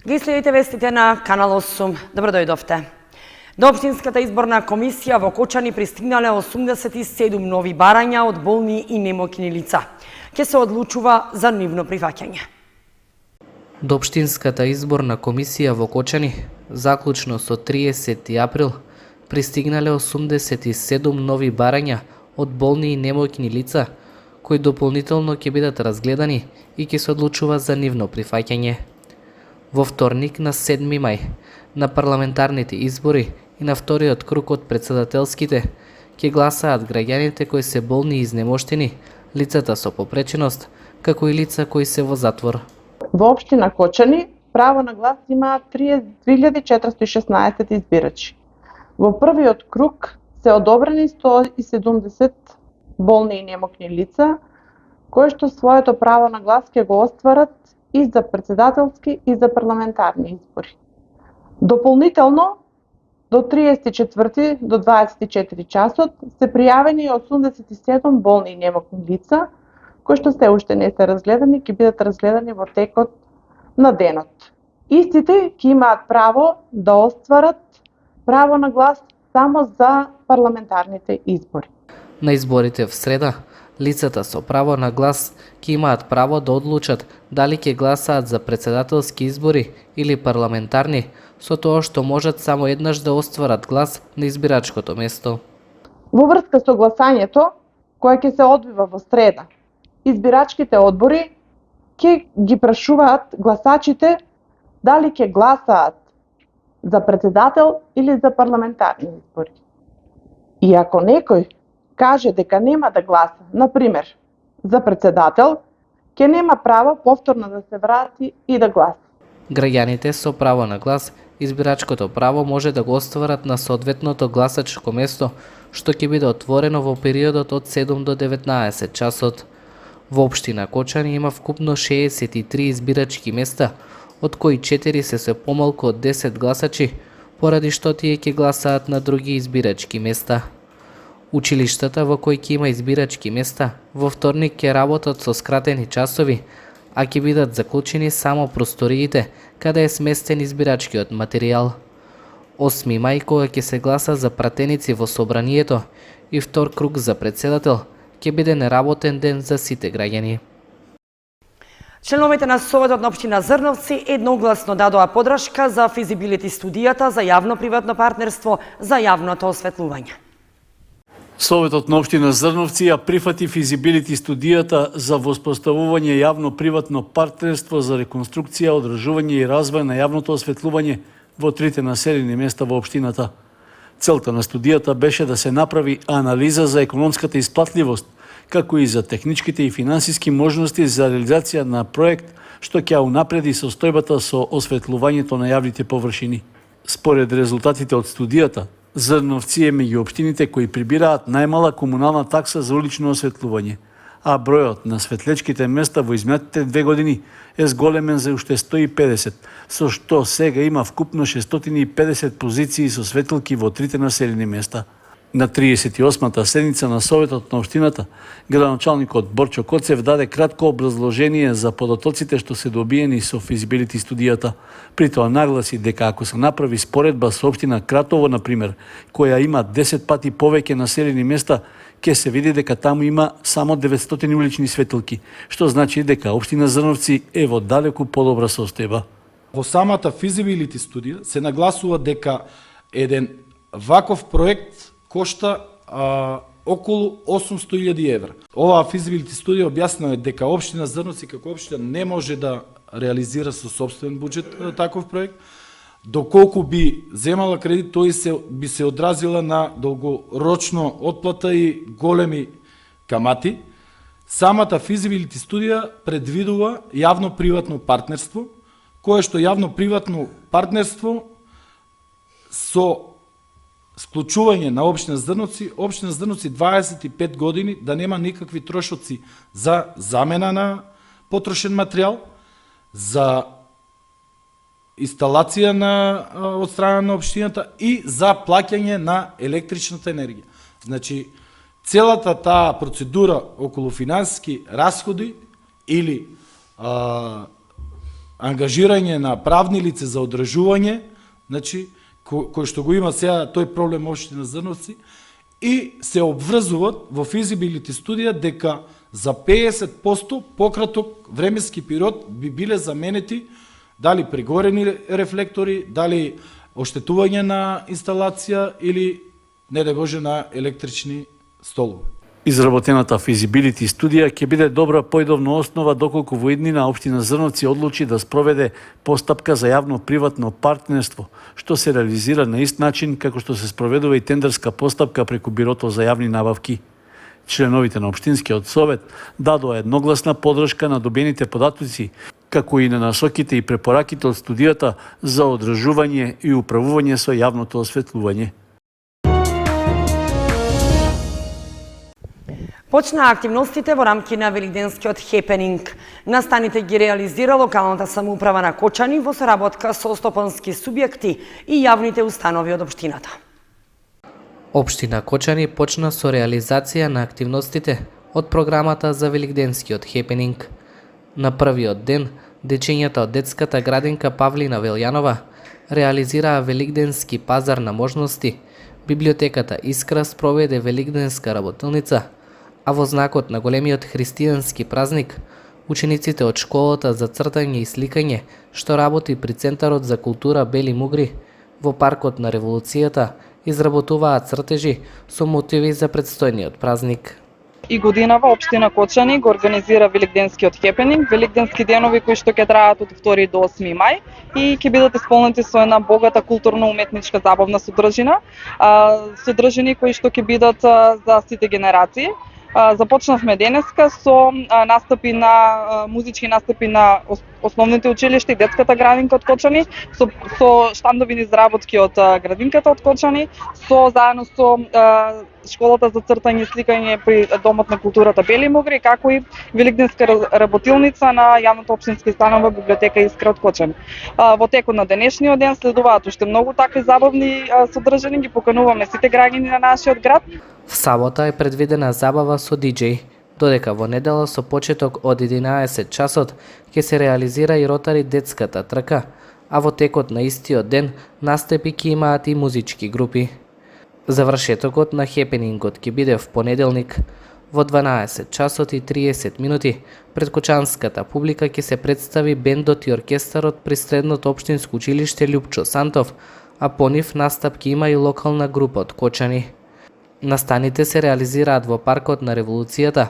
Ги следите вестите на Канал 8. Добро дојдовте. До Општинската изборна комисија во Кочани пристигнале 87 нови барања од болни и немоќни лица. Ќе се одлучува за нивно прифаќање. До Општинската изборна комисија во Кочани, заклучно со 30 април, пристигнале 87 нови барања од болни и немоќни лица, кои дополнително ќе бидат разгледани и ќе се одлучува за нивно прифаќање. Во вторник на 7 мај, на парламентарните избори и на вториот круг од председателските, ќе гласаат граѓаните кои се болни и изнемоштени, лицата со попреченост, како и лица кои се во затвор. Во општина Кочани право на глас имаат 32.416 избирачи. Во првиот круг се одобрени 170 болни и немоќни лица, кои што своето право на глас ќе го остварат и за председателски и за парламентарни избори. Дополнително, до 34 до 24 часот се пријавени 87 болни и немоќни лица, кои што се уште не се разгледани, ќе бидат разгледани во текот на денот. Истите ќе имаат право да остварат право на глас само за парламентарните избори. На изборите в среда, лицата со право на глас ќе имаат право да одлучат дали ќе гласаат за председателски избори или парламентарни, со тоа што можат само еднаш да остварат глас на избирачкото место. Во врска со гласањето, кое ќе се одвива во среда, избирачките одбори ќе ги прашуваат гласачите дали ќе гласаат за председател или за парламентарни избори. И ако некој каже дека нема да гласа, например, за председател, ќе нема право повторно да се врати и да гласа. Граѓаните со право на глас, избирачкото право може да го остварат на соодветното гласачко место, што ќе биде отворено во периодот од 7 до 19 часот. Во општина Кочани има вкупно 63 избирачки места, од кои 4 се помалку од 10 гласачи, поради што тие ќе гласаат на други избирачки места. Училиштата во кои ќе има избирачки места во вторник ќе работат со скратени часови, а ќе бидат заклучени само просториите каде е сместен избирачкиот материјал. 8 мај, кога ќе се гласа за пратеници во собранието и втор круг за председател, ќе биде неработен ден за сите граѓани. Членовите на Советот на општина Зрновци едногласно дадоа подршка за физибилити студијата за јавно-приватно партнерство за јавното осветлување. Советот на општина Зрновци ја прифати физибилити студијата за воспоставување јавно-приватно партнерство за реконструкција, одржување и развој на јавното осветлување во трите населени места во општината. Целта на студијата беше да се направи анализа за економската исплатливост, како и за техничките и финансиски можности за реализација на проект што ќе унапреди состојбата со осветлувањето на јавните површини. Според резултатите од студијата, Зрновци е меѓу општините кои прибираат најмала комунална такса за улично осветлување, а бројот на светлечките места во изминатите 2 години е зголемен за уште 150, со што сега има вкупно 650 позиции со светилки во трите населени места. На 38-та седница на Советот на општината, градоначалникот Борчо Коцев даде кратко образложение за податоците што се добиени со физибилити студијата. При тоа нагласи дека ако се направи споредба со општина Кратово, например, која има 10 пати повеќе населени места, ќе се види дека таму има само 900 улични светилки, што значи дека општина Зрновци е во далеку подобра состојба. Во самата физибилити студија се нагласува дека еден ваков проект кошта околу 800.000 евра. Оваа физибилити студија објаснува дека општина Зрновци како општина не може да реализира со сопствен буџет таков проект. Доколку би земала кредит, тој би се одразила на долгорочно отплата и големи камати. Самата физибилити студија предвидува јавно-приватно партнерство, кое што јавно-приватно партнерство со склучување на општина Зрновци, општина Зрновци 25 години да нема никакви трошоци за замена на потрошен материјал, за инсталација од страна на општината и за плаќање на електричната енергија. Значи, целата таа процедура околу финансиски расходи или ангажирање на правни лице за одржување, значи, кој што го има сега тој проблем општина Зрновци, и се обврзуваат во физибилити студија дека за 50% пократок временски период би биле заменети дали прегорени рефлектори, дали оштетување на инсталација или, не да Боже, на електрични столови. Изработената физибилити студија ќе биде добра појдовна основа доколку во иднина општина Зрновци одлучи да спроведе постапка за јавно-приватно партнерство, што се реализира на ист начин како што се спроведува и тендерска постапка преку Бирото за јавни набавки. Членовите на Општинскиот совет дадоа едногласна подршка на добените податоци, како и на насоките и препораките од студијата за одржување и управување со јавното осветлување. Почна активностите во рамки на Великденскиот хепенинг. Настаните ги реализира локалната самоуправа на Кочани во соработка со стопански субјекти и јавните установи од општината. Општина Кочани почна со реализација на активностите од програмата за Великденскиот хепенинг. На првиот ден, дечињата од детската градинка Павлина Велјанова реализираа Великденски пазар на можности, библиотеката Искра спроведе Великденска работилница, а во знакот на големиот христијански празник, учениците од школата за цртање и сликање, што работи при Центарот за култура Бели Мугри, во паркот на Револуцијата, изработуваат цртежи со мотиви за предстојниот празник. И годинава општина Кочани го организира Великденскиот хепенинг, великденски денови кои што ќе траат од 2 до 8 мај и ќе бидат исполнети со една богата културно-уметничка забавна содржина, содржини кои што ќе бидат за сите генерации. Започнавме денеска со настапи на музички настапи на основните училишта и детската градинка од Кочани, со штандови изработки од градинката од Кочани, заедно со школата за цртање и сликање при Домот на културата Бели Мугри, како и великденска работилница на јавната општинска установа библиотека Искра од Кочани. Во текот на денешниот ден следуваат уште многу такви забавни содржини, ги покануваме сите граѓани на нашиот град. В сабота е предвидена забава со диџеј, додека во недела со почеток од 11 часот ќе се реализира и ротари детската трка, а во текот на истиот ден настапи ќе имаат и музички групи. Завршетокот на хепенингот ќе биде в понеделник во 12 часот и 30 минути. Пред кочанската публика ќе се представи бендот и оркестарот при Средното општинско училиште Љупчо Сантов, а по нив настап ќе има и локална група од Кочани. Настаните се реализираат во паркот на Револуцијата,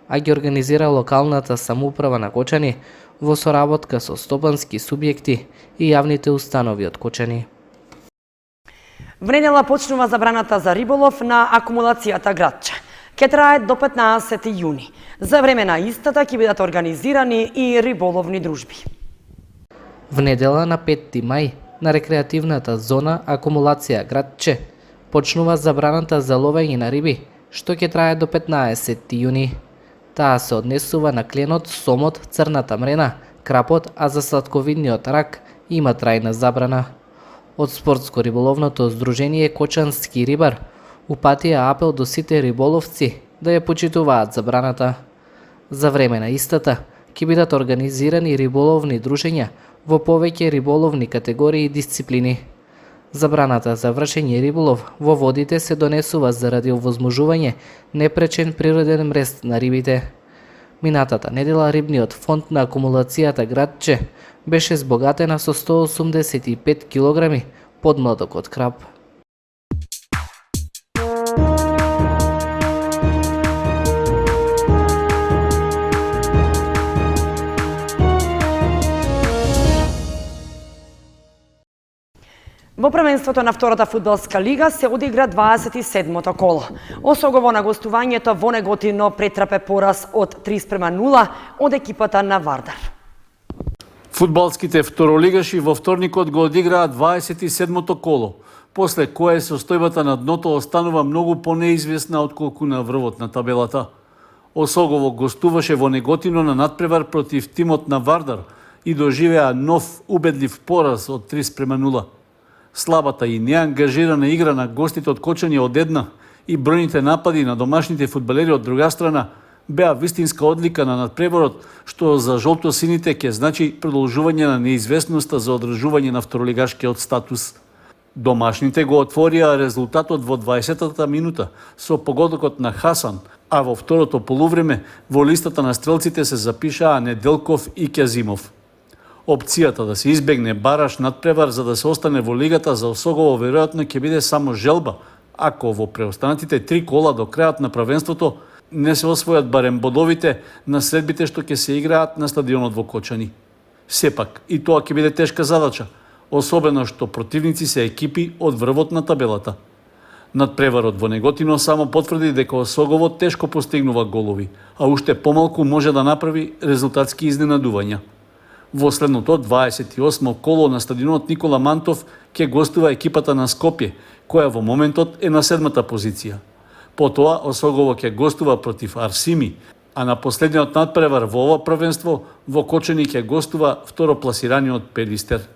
а ги организира локалната самоуправа на Кочани во соработка со стопански субјекти и јавните установи од Кочани. В недела почнува забраната за риболов на акумулацијата Градче. Ке трае до 15 јуни. За време на истата ќе бидат организирани и риболовни дружби. В недела на 5 мај на рекреативната зона Акумулација Градче почнува забраната за ловење на риби, што ќе трае до 15 јуни. Таа се однесува на кленот, сомот, црната мрена, крапот, а за сладковидниот рак има трајна забрана. Од спортско-риболовното здружение Кочански рибар упатија апел до сите риболовци да ја почитуваат забраната. За време на истата ќе бидат организирани риболовни дружења во повеќе риболовни категории и дисциплини. Забраната за вршење риболов во водите се донесува заради овозможување непречен природен мрест на рибите. Минатата недела рибниот фонд на акумулацијата Градче беше збогатена со 185 килограми подмладок од краб. Во првенството на втората фудбалска лига се одигра 27-то коло. Осогово на гостувањето во Неготино претрпе пораз од 3:0 од екипата на Вардар. Фудбалските второлигаши во вторникот го одиграа 27-то коло, после кое состојбата на дното останува многу понеизвестна отколку на врвот на табелата. Осогово гостуваше во Неготино на надпревар против тимот на Вардар и доживеа нов убедлив пораз од 3:0. Слабата и неангажирана игра на гостите од Кочани од една и бројните напади на домашните фудбалери од друга страна беа вистинска одлика на надпреварот, што за жолто-сините ќе значи продолжување на неизвестноста за одржување на второлигашкиот статус. Домашните го отворија резултатот во 20-та минута со погодокот на Хасан, а во второто полувреме во листата на стрелците се запишаа Неделков и Ќазимов. Опцијата да се избегне бараш надпревар за да се остане во лигата за Осогово веројатно ќе биде само желба, ако во преостанатите 3 кола до крајот на првенството не се освојат барем бодовите на средбите што ќе се играат на стадионот во Кочани. Сепак, и тоа ќе биде тешка задача, особено што противници се екипи од врвот на табелата. Надпреварот во Неготино само потврди дека Осогово тешко постигнува голови, а уште помалку може да направи резултатски изненадувања. Во следното 28 коло на стадионот Никола Мантов ќе гостува екипата на Скопје, која во моментот е на 7-та позиција. Потоа Осогово ќе гостува против Арсими, а на последниот надпревар во ова првенство во Кочани ќе гостува второпласираниот Пелистер.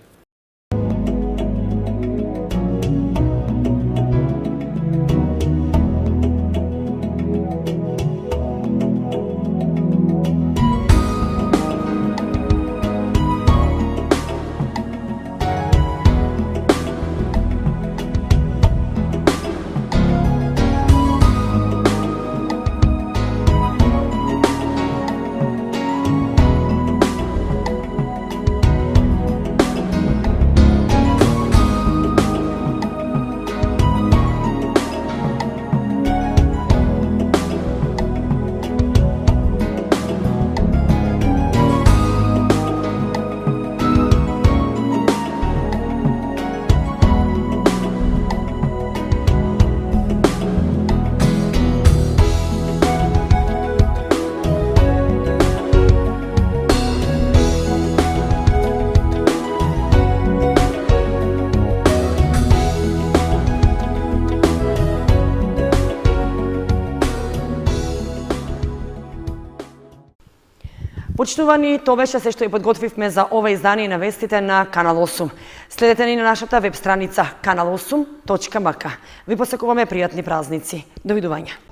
Почитувани, тоа беше се што ја подготвивме за ова издание на вестите на Канал 8. Следете ни на нашата веб страница kanal8.mk. Ви посекуваме пријатни празници. Довидување.